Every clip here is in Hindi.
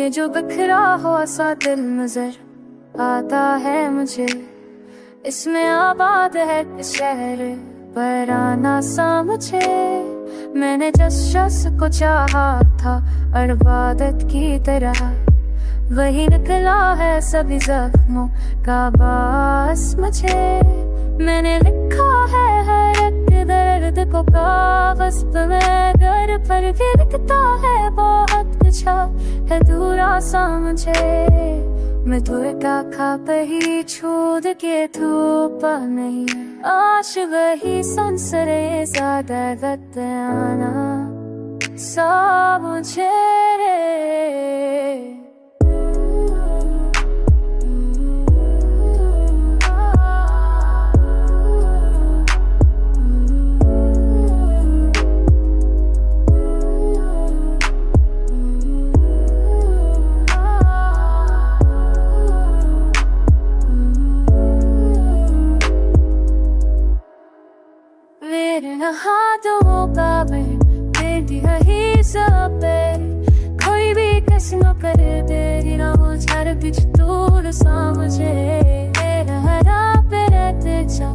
में जो बिखरा हुआ सा दिल नजर आता है मुझे। इसमें आबाद है शहर पराना सा मुझे। मैंने जिस शख्स को चाहा था इबादत की तरह, वही निकला है सभी जख्मों का बास मुझे। मैंने लिखा है हर एक दर्द को कागज पे, घर पर भी लिखता है बहुत कुछ है दूरा सा मुझे। मैं तुरका खा ही छूद के धूप नहीं, आश वही संसरे ज्यादा गत्याना सा मुझे। हाथों का ही सब कोई भी किसी न करे तेरी ना हो झर बिच दूर सा मुझे। हरा पे रहते जा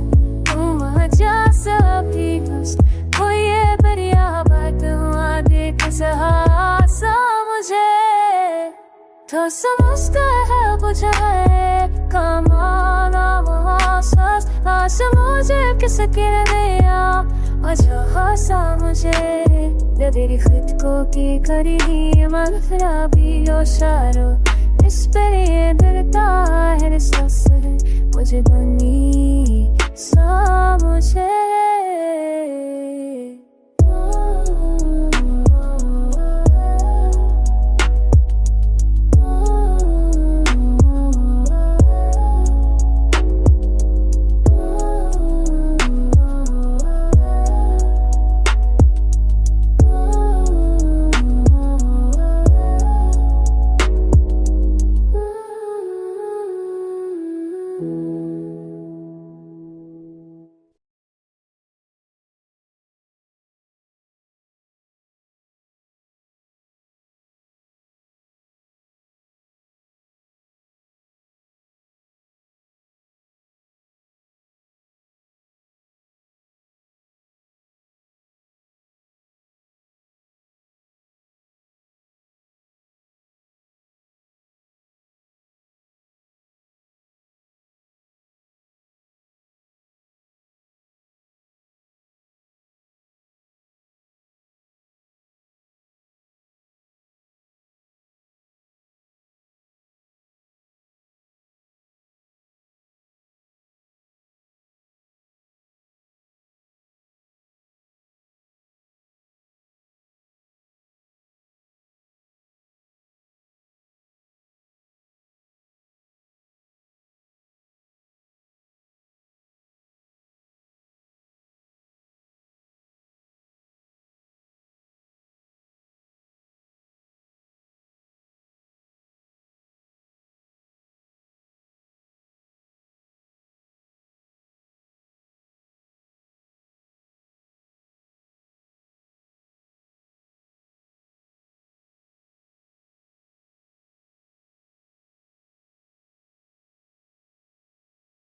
तुम जा सभी बस, कोई ये बढ़िया बात हुआ देख सा मुझे। तो समझता है बुझा है कमाना वहाँ सस, आस मुझे किसके दिया वजह सा मुझे। तेरी खुद को की करी मन खराबी और शारो, इस पर ये डरता है सांस है मुझे दुनिया